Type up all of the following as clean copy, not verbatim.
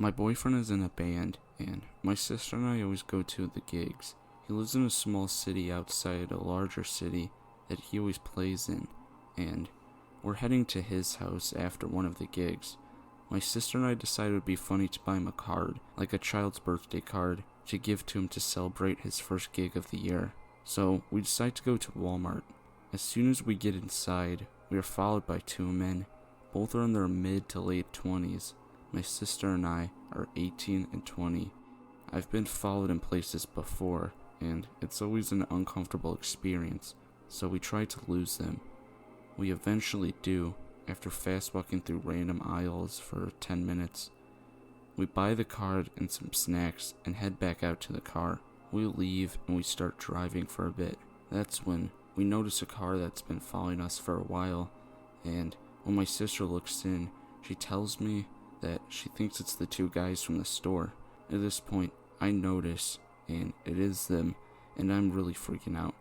My boyfriend is in a band, and my sister and I always go to the gigs. He lives in a small city outside a larger city that he always plays in, and we're heading to his house after one of the gigs. My sister and I decided it would be funny to buy him a card, like a child's birthday card, to give to him to celebrate his first gig of the year. So we decide to go to Walmart. As soon as we get inside, we are followed by two men. Both are in their mid to late 20s. My sister and I are 18 and 20. I've been followed in places before, and it's always an uncomfortable experience, so we try to lose them. We eventually do, after fast walking through random aisles for 10 minutes. We buy the card and some snacks and head back out to the car. We leave and we start driving for a bit. That's when we notice a car that's been following us for a while, and when my sister looks in, she tells me that she thinks it's the two guys from the store. At this point, I notice, and it is them, and I'm really freaking out.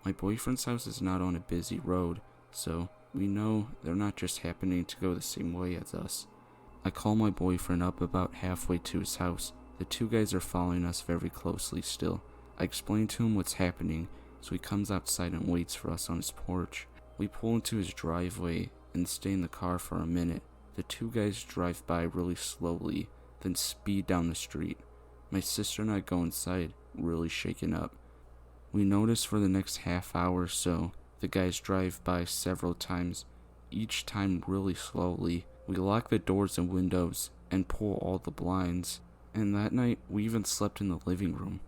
My boyfriend's house is not on a busy road, so we know they're not just happening to go the same way as us. I call my boyfriend up about halfway to his house. The two guys are following us very closely still. I explain to him what's happening, so he comes outside and waits for us on his porch. We pull into his driveway and stay in the car for a minute. The two guys drive by really slowly, then speed down the street. My sister and I go inside, really shaken up. We notice for the next half hour or so, the guys drive by several times, each time really slowly. We lock the doors and windows and pull all the blinds, and that night we even slept in the living room.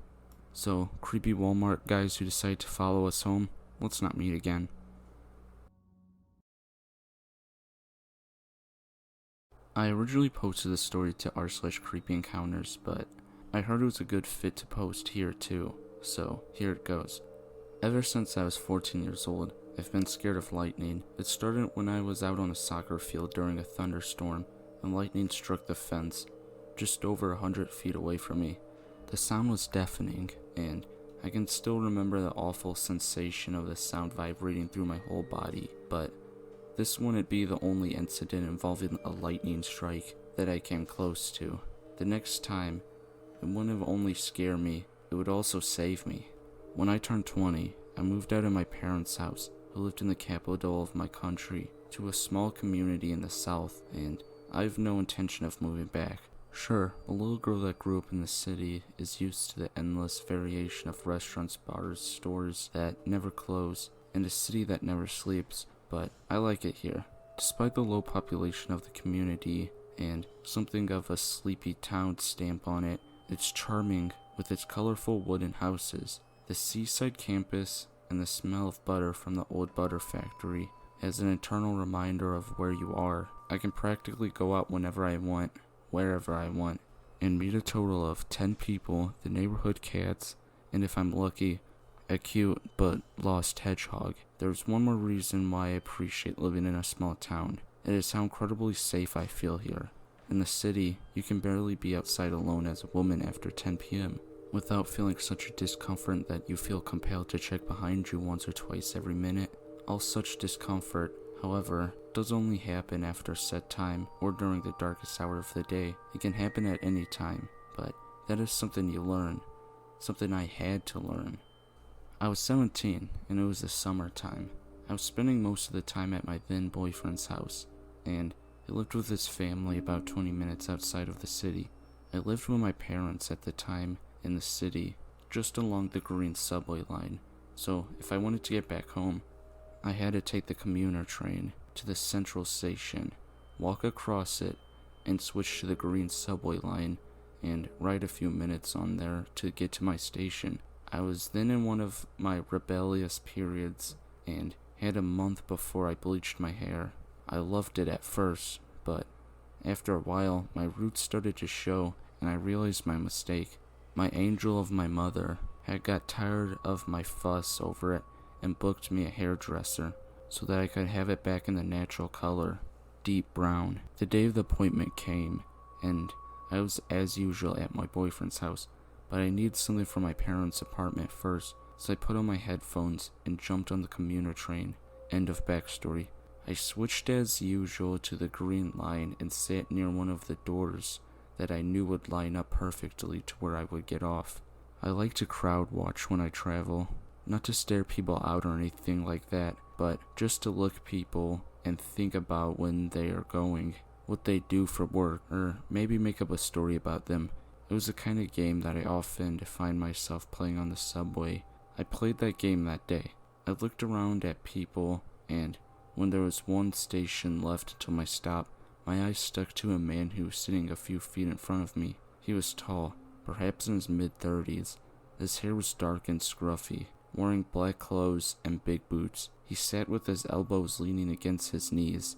So, creepy Walmart guys who decide to follow us home, let's not meet again. I originally posted this story to r/creepyencounters, but I heard it was a good fit to post here too, so here it goes. Ever since I was 14 years old, I've been scared of lightning. It started when I was out on a soccer field during a thunderstorm, and lightning struck the fence just over 100 feet away from me. The sound was deafening, and I can still remember the awful sensation of the sound vibrating through my whole body, but this wouldn't be the only incident involving a lightning strike that I came close to. The next time, it wouldn't have only scared me, it would also save me. When I turned 20, I moved out of my parents' house, who lived in the capital of my country, to a small community in the south, and I have no intention of moving back. Sure, a little girl that grew up in the city is used to the endless variation of restaurants, bars, stores that never close, and a city that never sleeps, but I like it here. Despite the low population of the community and something of a sleepy town stamp on it, it's charming with its colorful wooden houses, the seaside campus, and the smell of butter from the old butter factory as an eternal reminder of where you are. I can practically go out whenever I want, wherever I want, and meet a total of 10 people, the neighborhood cats, and if I'm lucky, a cute but lost hedgehog. There's one more reason why I appreciate living in a small town. It is how incredibly safe I feel here. In the city, you can barely be outside alone as a woman after 10 p.m. without feeling such a discomfort that you feel compelled to check behind you once or twice every minute. All such discomfort, however, does only happen after a set time or during the darkest hour of the day. It can happen at any time, but that is something you learn, something I had to learn. I was 17, and it was the summertime. I was spending most of the time at my then boyfriend's house, and he lived with his family about 20 minutes outside of the city. I lived with my parents at the time in the city, just along the green subway line, so if I wanted to get back home, I had to take the commuter train to the central station, walk across it, and switch to the green subway line, and ride a few minutes on there to get to my station. I was then in one of my rebellious periods, and had a month before I bleached my hair. I loved it at first, but after a while, my roots started to show, and I realized my mistake. My angel of my mother had got tired of my fuss over it and booked me a hairdresser so that I could have it back in the natural color, deep brown. The day of the appointment came, and I was as usual at my boyfriend's house, but I needed something from my parents' apartment first, so I put on my headphones and jumped on the commuter train. End of backstory. I switched as usual to the green line and sat near one of the doors that I knew would line up perfectly to where I would get off. I like to crowd watch when I travel, not to stare people out or anything like that, but just to look people and think about when they are going, what they do for work, or maybe make up a story about them. It was the kind of game that I often find myself playing on the subway. I played that game that day. I looked around at people, and when there was one station left until my stop, my eyes stuck to a man who was sitting a few feet in front of me. He was tall, perhaps in his mid-30s. His hair was dark and scruffy, wearing black clothes and big boots. He sat with his elbows leaning against his knees,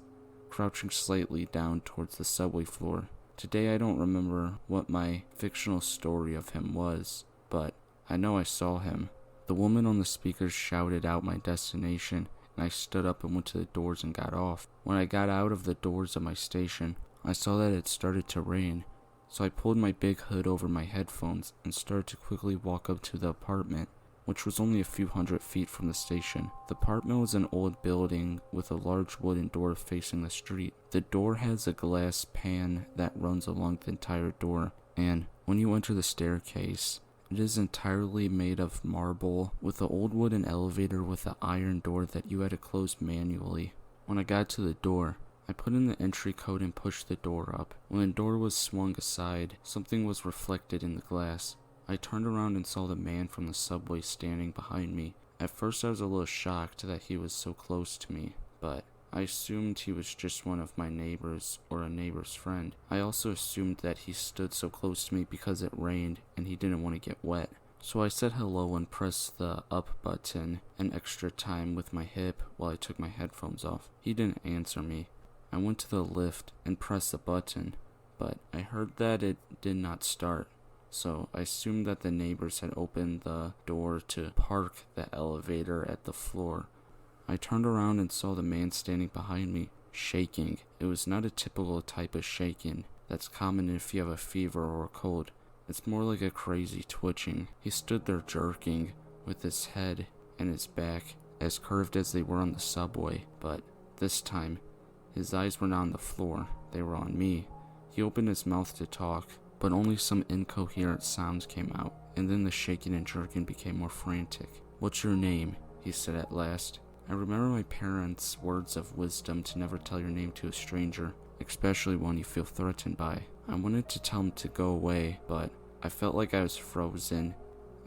crouching slightly down towards the subway floor. Today I don't remember what my fictional story of him was, but I know I saw him. The woman on the speakers shouted out my destination, and I stood up and went to the doors and got off. When I got out of the doors of my station, I saw that it started to rain, so I pulled my big hood over my headphones and started to quickly walk up to the apartment, which was only a few hundred feet from the station. The apartment was an old building with a large wooden door facing the street. The door has a glass pan that runs along the entire door, and when you enter the staircase, it is entirely made of marble, with an old wooden elevator with an iron door that you had to close manually. When I got to the door, I put in the entry code and pushed the door up. When the door was swung aside, something was reflected in the glass. I turned around and saw the man from the subway standing behind me. At first I was a little shocked that he was so close to me, but I assumed he was just one of my neighbors or a neighbor's friend. I also assumed that he stood so close to me because it rained and he didn't want to get wet. So I said hello and pressed the up button an extra time with my hip while I took my headphones off. He didn't answer me. I went to the lift and pressed the button, but I heard that it did not start. So I assumed that the neighbors had opened the door to park the elevator at the floor. I turned around and saw the man standing behind me, shaking. It was not a typical type of shaking that's common if you have a fever or a cold. It's more like a crazy twitching. He stood there jerking, with his head and his back as curved as they were on the subway, but this time, his eyes were not on the floor, they were on me. He opened his mouth to talk, but only some incoherent sounds came out, and then the shaking and jerking became more frantic. "What's your name?" he said at last. I remember my parents' words of wisdom to never tell your name to a stranger, especially one you feel threatened by. I wanted to tell him to go away, but I felt like I was frozen,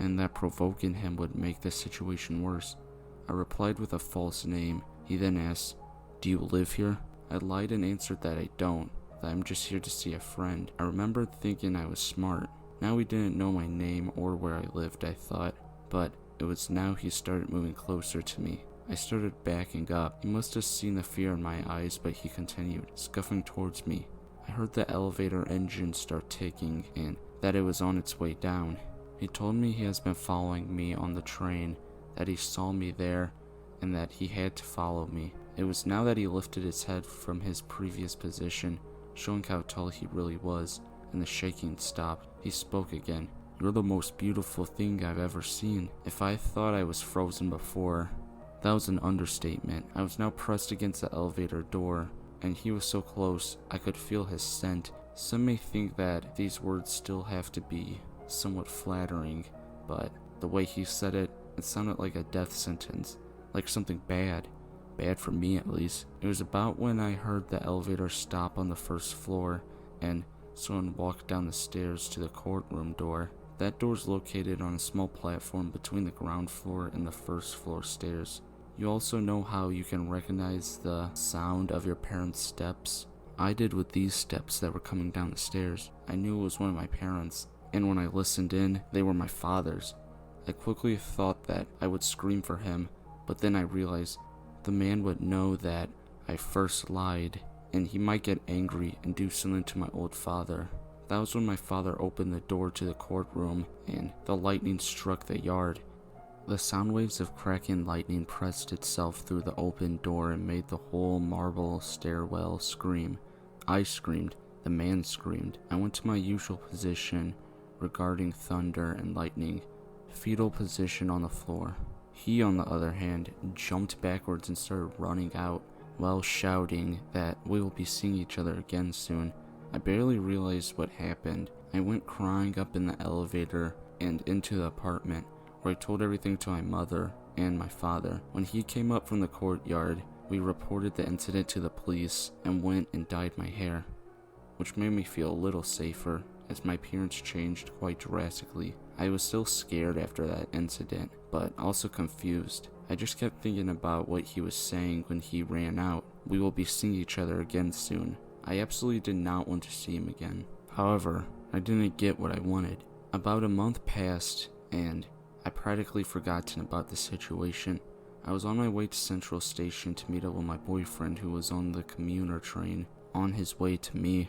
and that provoking him would make the situation worse. I replied with a false name. He then asked, "Do you live here?" I lied and answered that I don't, that I'm just here to see a friend. I remembered thinking I was smart. Now he didn't know my name or where I lived, I thought, but it was now he started moving closer to me. I started backing up. He must have seen the fear in my eyes, but he continued, scuffing towards me. I heard the elevator engine start ticking and that it was on its way down. He told me he has been following me on the train, that he saw me there, and that he had to follow me. It was now that he lifted his head from his previous position, showing how tall he really was, and the shaking stopped. He spoke again. "You're the most beautiful thing I've ever seen." If I thought I was frozen before, that was an understatement. I was now pressed against the elevator door, and he was so close I could feel his scent. Some may think that these words still have to be somewhat flattering, but the way he said it, it sounded like a death sentence, like something bad. Bad for me, at least. It was about when I heard the elevator stop on the first floor, and someone walked down the stairs to the courtroom door. That door is located on a small platform between the ground floor and the first floor stairs. You also know how you can recognize the sound of your parents' steps? I did with these steps that were coming down the stairs. I knew it was one of my parents, and when I listened in, they were my father's. I quickly thought that I would scream for him, but then I realized the man would know that I first lied, and he might get angry and do something to my old father. That was when my father opened the door to the courtroom, and the lightning struck the yard. The sound waves of cracking lightning pressed itself through the open door and made the whole marble stairwell scream. I screamed. The man screamed. I went to my usual position regarding thunder and lightning, fetal position on the floor. He, on the other hand, jumped backwards and started running out while shouting that we will be seeing each other again soon. I barely realized what happened. I went crying up in the elevator and into the apartment, where I told everything to my mother and my father. When he came up from the courtyard, we reported the incident to the police and went and dyed my hair, which made me feel a little safer as my appearance changed quite drastically. I was still scared after that incident, but also confused. I just kept thinking about what he was saying when he ran out. We will be seeing each other again soon. I absolutely did not want to see him again. However, I didn't get what I wanted. About a month passed, and I practically forgotten about the situation. I was on my way to Central Station to meet up with my boyfriend, who was on the commuter train on his way to me.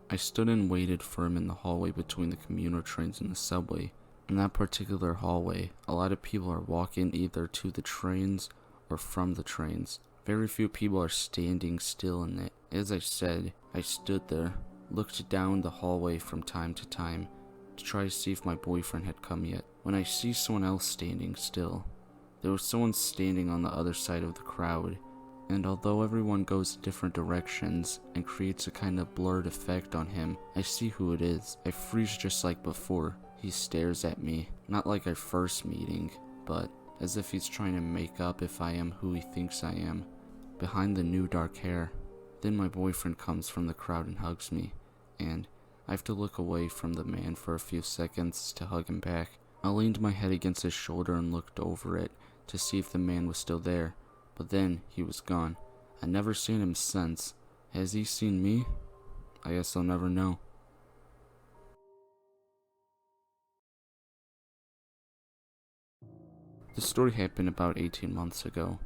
I stood and waited for him in the hallway between the commuter trains and the subway. In that particular hallway, a lot of people are walking either to the trains or from the trains. Very few people are standing still in it. As I said, I stood there, looked down the hallway from time to time to try to see if my boyfriend had come yet. When I see someone else standing still, there was someone standing on the other side of the crowd, and although everyone goes different directions and creates a kind of blurred effect on him, I see who it is. I freeze just like before. He stares at me, not like our first meeting, but as if he's trying to make up if I am who he thinks I am, behind the new dark hair. Then my boyfriend comes from the crowd and hugs me, and I have to look away from the man for a few seconds to hug him back. I leaned my head against his shoulder and looked over it to see if the man was still there, but then he was gone. I've never seen him since. Has he seen me? I guess I'll never know. This story happened about 18 months ago.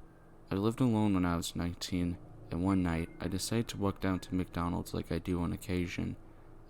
I lived alone when I was 19, and one night I decided to walk down to McDonald's like I do on occasion.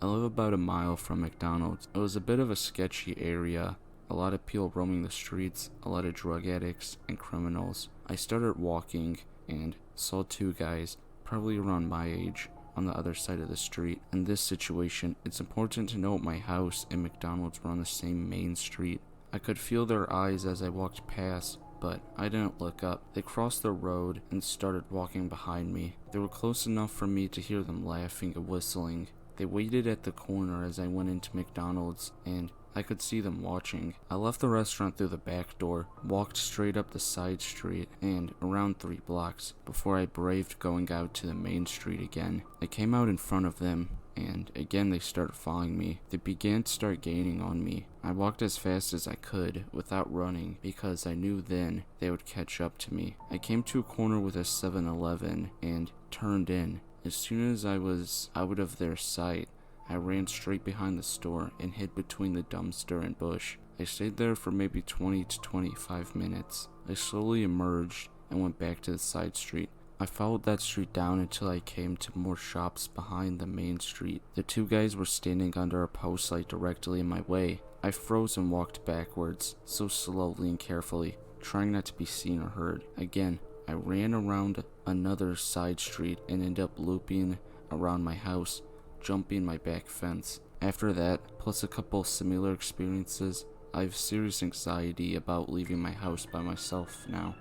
I live about a mile from McDonald's. It was a bit of a sketchy area, a lot of people roaming the streets, a lot of drug addicts and criminals. I started walking and saw two guys, probably around my age, on the other side of the street. In this situation, it's important to note my house and McDonald's were on the same main street. I could feel their eyes as I walked past, but I didn't look up. They crossed the road and started walking behind me. They were close enough for me to hear them laughing and whistling. They waited at the corner as I went into McDonald's, and I could see them watching. I left the restaurant through the back door, walked straight up the side street, and around 3 blocks before I braved going out to the main street again. I came out in front of them, and again they started following me. They began to start gaining on me. I walked as fast as I could without running because I knew then they would catch up to me. I came to a corner with a 7-Eleven and turned in. As soon as I was out of their sight, I ran straight behind the store and hid between the dumpster and bush. I stayed there for maybe 20 to 25 minutes. I slowly emerged and went back to the side street. I followed that street down until I came to more shops behind the main street. The two guys were standing under a post light directly in my way. I froze and walked backwards, so slowly and carefully, trying not to be seen or heard. Again, I ran around another side street and ended up looping around my house, jumping my back fence. After that, plus a couple similar experiences, I have serious anxiety about leaving my house by myself now.